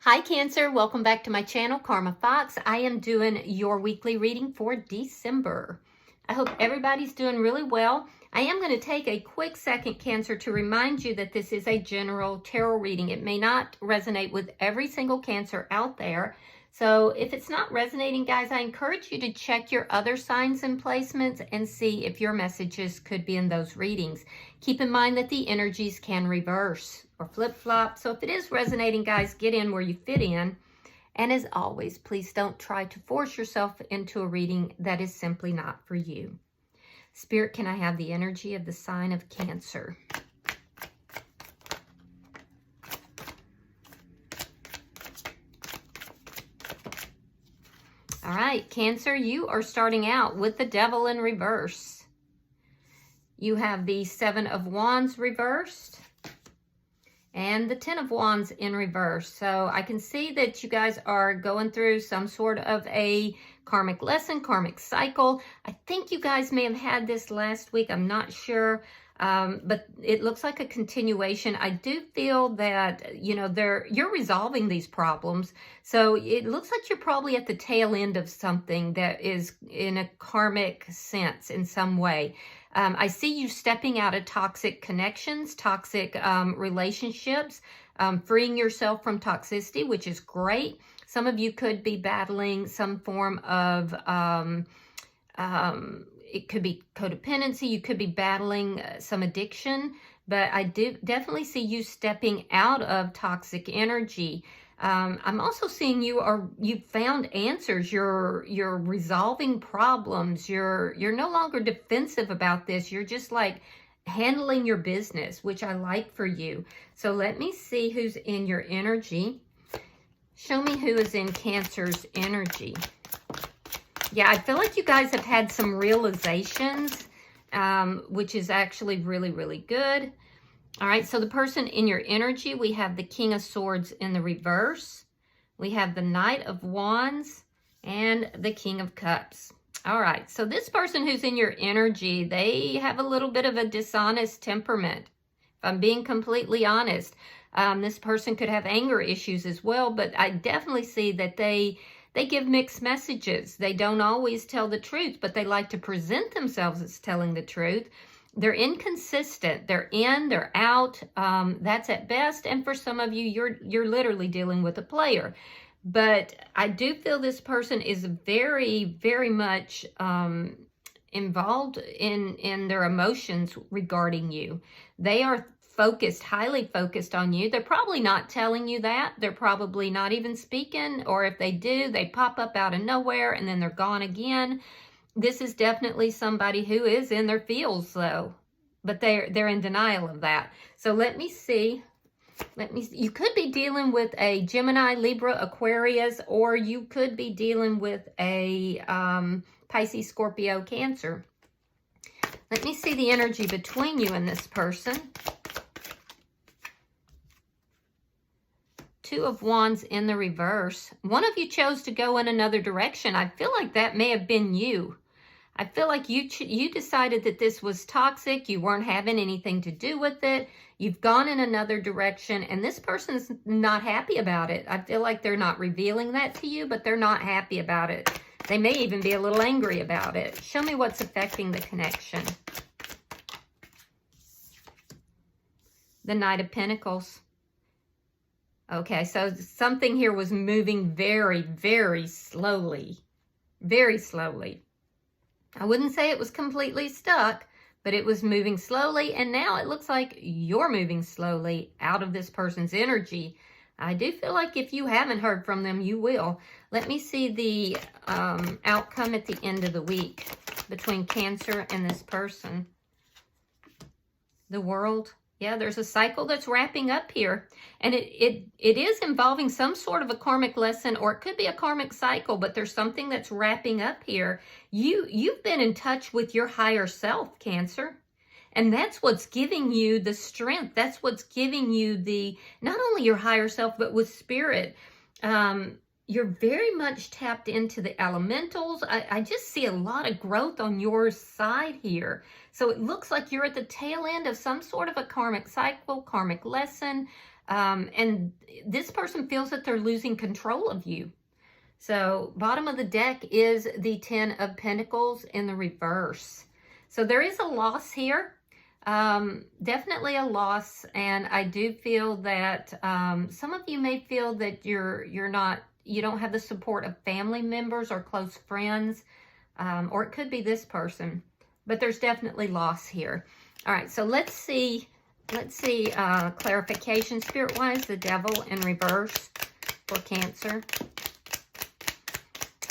Hi Cancer, welcome back to my channel, Karma Fox. I am doing your weekly reading for December. I hope everybody's doing really well. I am going to take a quick second, Cancer, to remind you that this is a general tarot reading. It may not resonate with every single Cancer out there. So if it's not resonating, guys, I encourage you to check your other signs and placements and see if your messages could be in those readings. Keep in mind that the energies can reverse or flip-flop. So if it is resonating, guys, get in where you fit in. And as always, please don't try to force yourself into a reading that is simply not for you. Spirit, can I have the energy of the sign of Cancer? All right, Cancer, you are starting out with the Devil in reverse. You have the Seven of Wands reversed and the Ten of Wands in reverse. So I can see that you guys are going through some sort of a karmic lesson, karmic cycle. I think you guys may have had this last week. I'm not sure. But it looks like a continuation. I do feel that, you know, you're resolving these problems. So it looks like you're probably at the tail end of something that is in a karmic sense in some way. I see you stepping out of toxic connections, toxic relationships, freeing yourself from toxicity, which is great. Some of you could be battling some form of it could be codependency. You could be battling some addiction, but I do definitely see you stepping out of toxic energy. I'm also seeing you've found answers. You're resolving problems. You're no longer defensive about this. You're just like handling your business, which I like for you. So let me see who's in your energy. Show me who is in Cancer's energy. Yeah, I feel like you guys have had some realizations, which is actually really, really good. All right, so the person in your energy, we have the King of Swords in the reverse. We have the Knight of Wands and the King of Cups. All right, so this person who's in your energy, they have a little bit of a dishonest temperament. If I'm being completely honest, this person could have anger issues as well, but I definitely see that they give mixed messages. They don't always tell the truth, but they like to present themselves as telling the truth. They're inconsistent. They're in, they're out. That's at best. And for some of you, you're literally dealing with a player. But I do feel this person is very, very much involved in their emotions regarding you. They are focused, highly focused on you. They're probably not telling you that. They're probably not even speaking, or if they do, they pop up out of nowhere and then they're gone again. This is definitely somebody who is in their feels though, but they're in denial of that. So let me see. You could be dealing with a Gemini, Libra, Aquarius, or you could be dealing with a Pisces, Scorpio, Cancer. Let me see the energy between you and this person. Two of Wands in the reverse. One of you chose to go in another direction. I feel like that may have been you. I feel like you decided that this was toxic. You weren't having anything to do with it. You've gone in another direction, and this person's not happy about it. I feel like they're not revealing that to you, but they're not happy about it. They may even be a little angry about it. Show me what's affecting the connection. The Knight of Pentacles. Okay, so something here was moving very, very slowly. Very slowly. I wouldn't say it was completely stuck, but it was moving slowly, and now it looks like you're moving slowly out of this person's energy. I do feel like if you haven't heard from them, you will. Let me see the outcome at the end of the week between Cancer and this person. The World. Yeah, there's a cycle that's wrapping up here. And it is involving some sort of a karmic lesson, or it could be a karmic cycle, but there's something that's wrapping up here. You've been in touch with your higher self, Cancer. And that's what's giving you the strength. That's what's giving you the, not only your higher self, but with spirit. You're very much tapped into the elementals. I just see a lot of growth on your side here. So it looks like you're at the tail end of some sort of a karmic cycle, karmic lesson. And this person feels that they're losing control of you. So bottom of the deck is the 10 of Pentacles in the reverse. So there is a loss here. Definitely a loss. And I do feel that some of you may feel that you don't have the support of family members or close friends. Or it could be this person. But there's definitely loss here. All right, so let's see clarification. Spirit, why is the Devil in reverse for Cancer?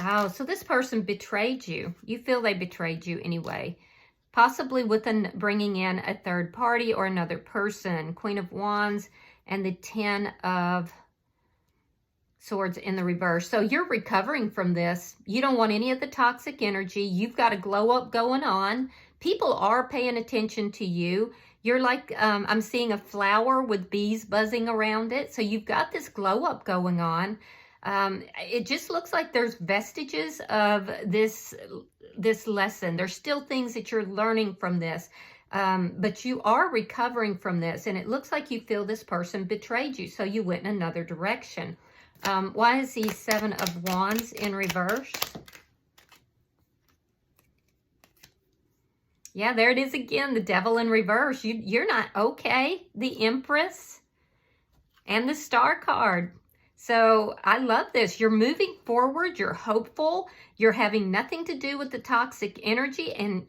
Oh, so this person betrayed you. You feel they betrayed you anyway. Possibly with bringing in a third party or another person. Queen of Wands and the 10 of Swords in the reverse. So you're recovering from this. You don't want any of the toxic energy. You've got a glow up going on. People are paying attention to you. You're like, I'm seeing a flower with bees buzzing around it. So you've got this glow up going on. It just looks like there's vestiges of this lesson. There's still things that you're learning from this. But you are recovering from this. And it looks like you feel this person betrayed you. So you went in another direction. Why is the 7 of Wands in reverse? Yeah, there it is again, the Devil in reverse. You're not okay. The Empress and the Star card. So I love this. You're moving forward. You're hopeful. You're having nothing to do with the toxic energy. And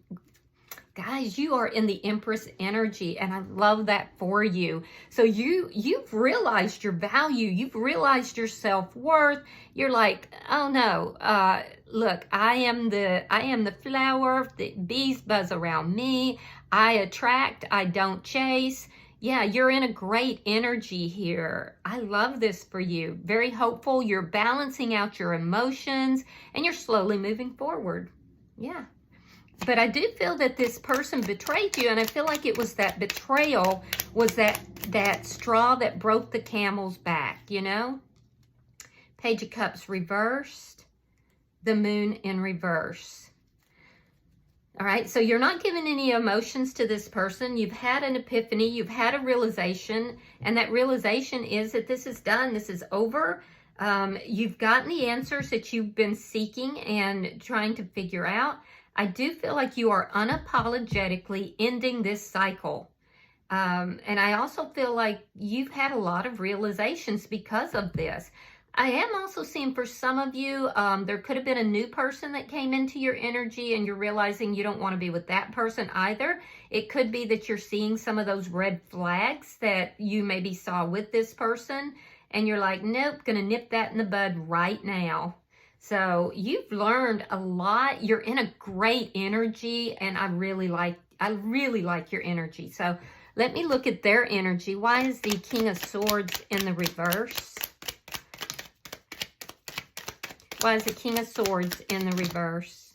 guys, you are in the Empress energy, and I love that for you. So you've realized your value. You've realized your self-worth. You're like, oh no, look, I am the flower. The bees buzz around me. I attract. I don't chase. Yeah, you're in a great energy here. I love this for you. Very hopeful. You're balancing out your emotions, and you're slowly moving forward. Yeah. But I do feel that this person betrayed you, and I feel like it was that betrayal was that straw that broke the camel's back, you know? Page of Cups reversed, the Moon in reverse. All right, so you're not giving any emotions to this person. You've had an epiphany, you've had a realization, and that realization is that this is done, this is over. You've gotten the answers that you've been seeking and trying to figure out. I do feel like you are unapologetically ending this cycle. And I also feel like you've had a lot of realizations because of this. I am also seeing for some of you, there could have been a new person that came into your energy and you're realizing you don't want to be with that person either. It could be that you're seeing some of those red flags that you maybe saw with this person and you're like, nope, gonna nip that in the bud right now. So you've learned a lot. You're in a great energy, and I really like your energy. So let me look at their energy. Why is the King of Swords in the reverse? Why is the King of Swords in the reverse?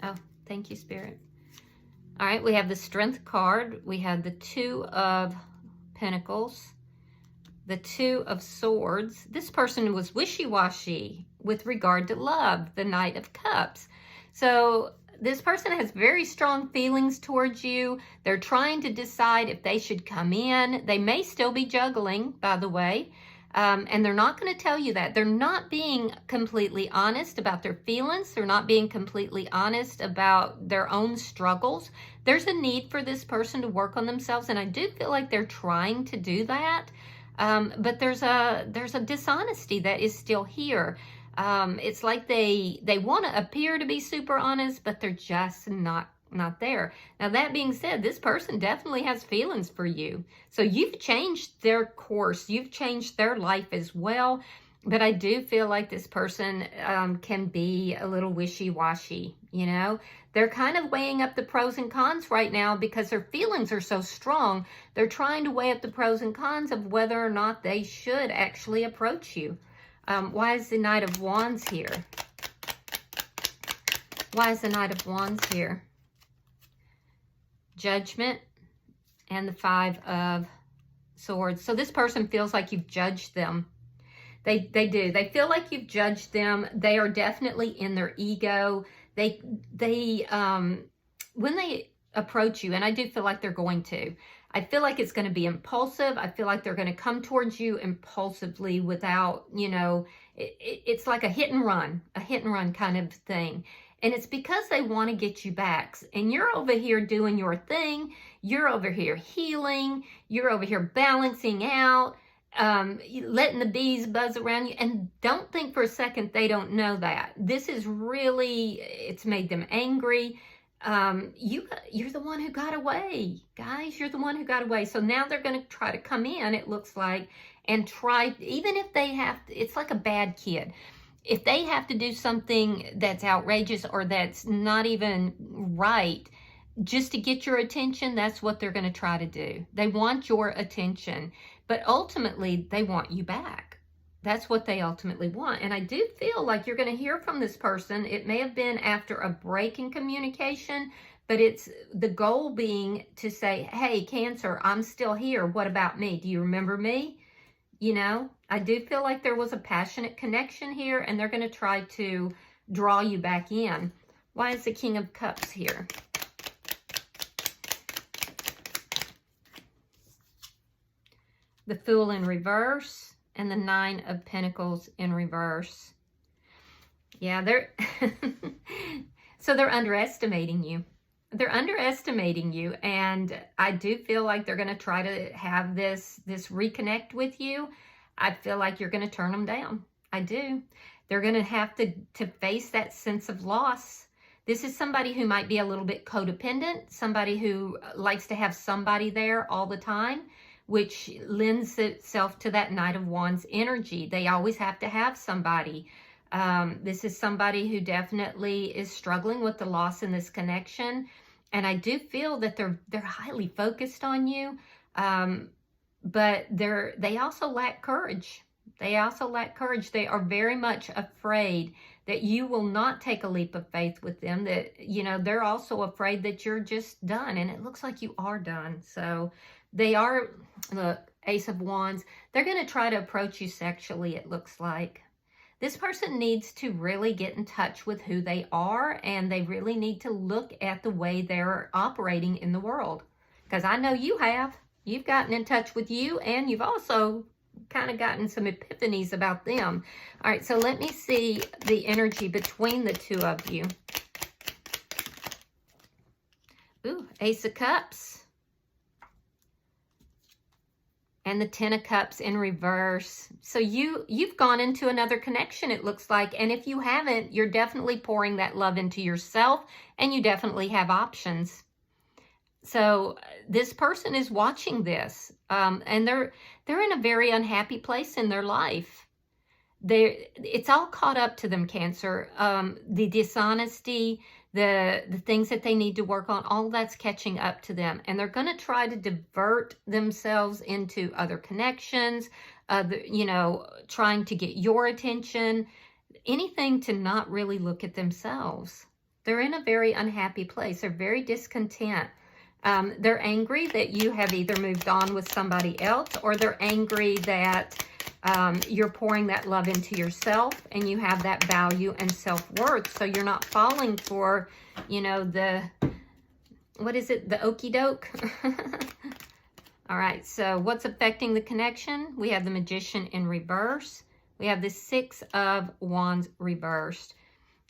Oh, thank you, Spirit. All right, we have the Strength card. We have the 2 of Pentacles. The 2 of Swords. This person was wishy-washy with regard to love, the Knight of Cups. So this person has very strong feelings towards you. They're trying to decide if they should come in. They may still be juggling, by the way. And they're not going to tell you that. They're not being completely honest about their feelings. They're not being completely honest about their own struggles. There's a need for this person to work on themselves, and I do feel like they're trying to do that. But there's a dishonesty that is still here. It's like they want to appear to be super honest, but they're just not there. Now, that being said, this person definitely has feelings for you. So you've changed their course. You've changed their life as well. But I do feel like this person can be a little wishy-washy, you know? They're kind of weighing up the pros and cons right now because their feelings are so strong. They're trying to weigh up the pros and cons of whether or not they should actually approach you. Why is the Knight of Wands here? Why is the Knight of Wands here? Judgment and the 5 of Swords. So this person feels like you've judged them. They do. They feel like you've judged them. They are definitely in their ego. When they approach you, and I do feel like they're going to, I feel like it's going to be impulsive. I feel like they're going to come towards you impulsively without, you know, it's like a hit and run kind of thing. And it's because they want to get you back. And you're over here doing your thing. You're over here healing. You're over here balancing out, letting the bees buzz around you. And don't think for a second they don't know that. This is really, it's made them angry. You're the one who got away, guys. You're the one who got away. So now they're going to try to come in, it looks like, and try, even if they have to, it's like a bad kid. If they have to do something that's outrageous or that's not even right, just to get your attention, that's what they're going to try to do. They want your attention, but ultimately they want you back. That's what they ultimately want. And I do feel like you're going to hear from this person. It may have been after a break in communication, but it's the goal being to say, hey, Cancer, I'm still here. What about me? Do you remember me? You know, I do feel like there was a passionate connection here, and they're going to try to draw you back in. Why is the King of Cups here? The Fool in reverse and the Nine of Pentacles in reverse. Yeah, so they're underestimating you. They're underestimating you, and I do feel like they're going to try to have this reconnect with you. I feel like you're going to turn them down. I do. They're going to have to face that sense of loss. This is somebody who might be a little bit codependent, somebody who likes to have somebody there all the time, which lends itself to that Knight of Wands energy. They always have to have somebody. This is somebody who definitely is struggling with the loss in this connection. And I do feel that they're highly focused on you, but they also lack courage. They also lack courage. They are very much afraid that you will not take a leap of faith with them, that, you know, they're also afraid that you're just done. And it looks like you are done. So they are, look, Ace of Wands, they're going to try to approach you sexually, it looks like. This person needs to really get in touch with who they are, and they really need to look at the way they're operating in the world. Because I know you have. You've gotten in touch with you, and you've also kind of gotten some epiphanies about them. All right, so let me see the energy between the two of you. Ooh, Ace of Cups. And the Ten of Cups in reverse. So you've gone into another connection, it looks like. And if you haven't, you're definitely pouring that love into yourself, and you definitely have options. So this person is watching this, and they're in a very unhappy place in their life. It's all caught up to them, Cancer. The dishonesty, the things that they need to work on, all that's catching up to them. And they're going to try to divert themselves into other connections, you know, trying to get your attention, anything to not really look at themselves. They're in a very unhappy place. They're very discontent. They're angry that you have either moved on with somebody else, or they're angry that you're pouring that love into yourself, and you have that value and self-worth. So you're not falling for, you know, what is it? The okie doke. All right. So what's affecting the connection? We have the Magician in reverse. We have the Six of Wands reversed.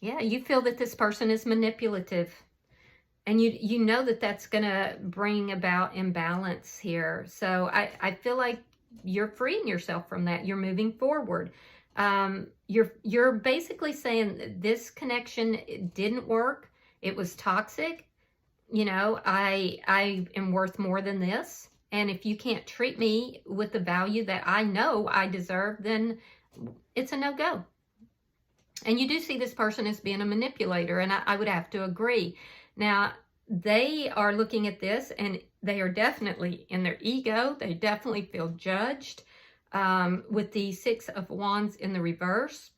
Yeah. You feel that this person is manipulative, and you know that that's going to bring about imbalance here. So I feel like you're freeing yourself from that. You're moving forward. You're basically saying this connection didn't work. It was toxic. You know, I am worth more than this. And if you can't treat me with the value that I know I deserve, then it's a no-go. And you do see this person as being a manipulator, and I would have to agree. Now, they are looking at this, and they are definitely in their ego. They definitely feel judged. With the Six of Wands in the reverse,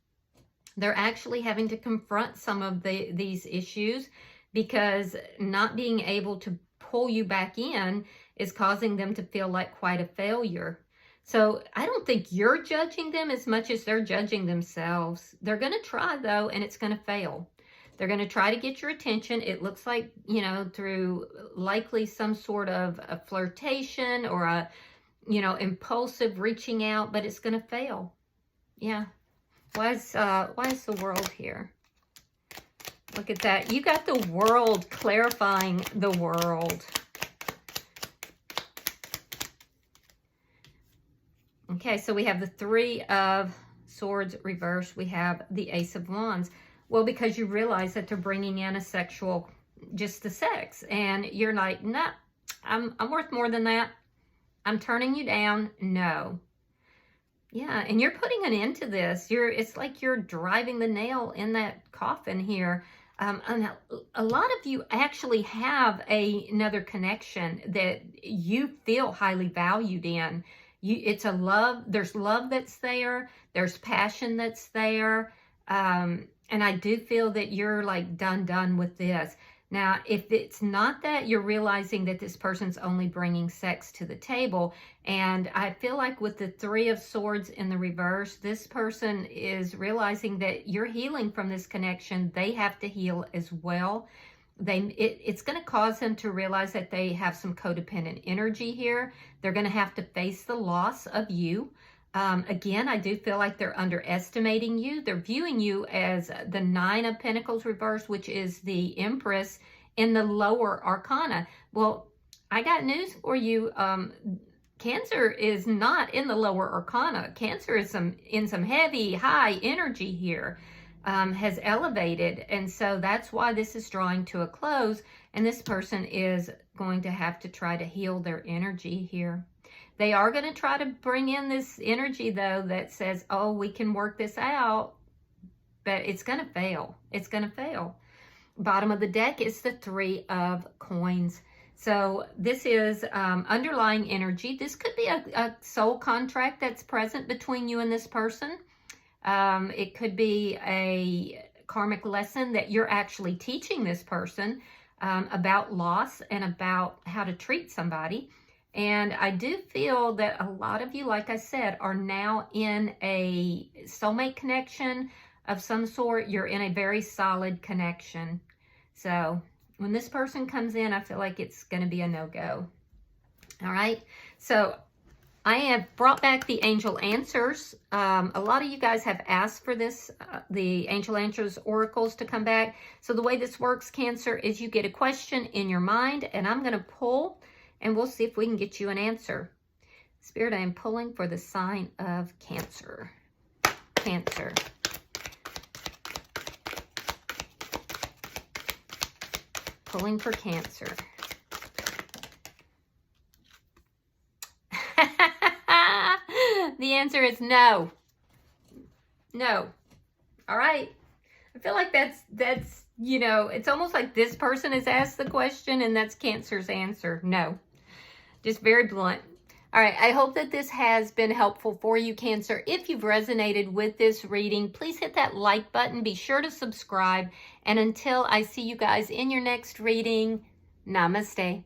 they're actually having to confront some of these issues, because not being able to pull you back in is causing them to feel like quite a failure. So I don't think you're judging them as much as they're judging themselves. They're going to try, though, and it's going to fail. They're going to try to get your attention. It looks like, you know, through likely some sort of a flirtation or a, you know, impulsive reaching out, but it's going to fail. Yeah. Why is the World here? Look at that. You got the World clarifying the World. Okay, so we have the Three of Swords reversed. We have the Ace of Wands. Well, because you realize that they're bringing in a sexual, just the sex. And you're like, nah, I'm worth more than that. I'm turning you down. No. Yeah, and you're putting an end to this. It's like you're driving the nail in that coffin here. And a lot of you actually have another connection that you feel highly valued in. It's a love. There's love that's there. There's passion that's there. And I do feel that you're like done with this. Now, if it's not that, you're realizing that this person's only bringing sex to the table. And I feel like with the Three of Swords in the reverse, this person is realizing that you're healing from this connection. They have to heal as well. It's going to cause them to realize that they have some codependent energy here. They're going to have to face the loss of you. Again, I do feel like they're underestimating you. They're viewing you as the Nine of Pentacles reversed, which is the Empress in the lower arcana. Well, I got news for you. Cancer is not in the lower arcana. Cancer is in some heavy, high energy here, has elevated. And so that's why this is drawing to a close. And this person is going to have to try to heal their energy here. They are going to try to bring in this energy, though, that says, oh, we can work this out, but it's going to fail. It's going to fail. Bottom of the deck is the Three of Coins. So this is underlying energy. This could be a soul contract that's present between you and this person. It could be a karmic lesson that you're actually teaching this person about loss and about how to treat somebody. And I do feel that a lot of you, like I said, are now in a soulmate connection of some sort. You're in a very solid connection. So when this person comes in, I feel like it's going to be a no-go. All right. So I have brought back the angel answers. A lot of you guys have asked for this, the angel answers oracles to come back. So the way this works, Cancer, is you get a question in your mind, and I'm going to pull, and we'll see if we can get you an answer. Spirit, I am pulling for the sign of Cancer. Cancer. Pulling for Cancer. The answer is no. No. All right. I feel like that's, you know, it's almost like this person has asked the question and that's Cancer's answer. No. Just very blunt. All right. I hope that this has been helpful for you, Cancer. If you've resonated with this reading, please hit that like button. Be sure to subscribe. And until I see you guys in your next reading, namaste.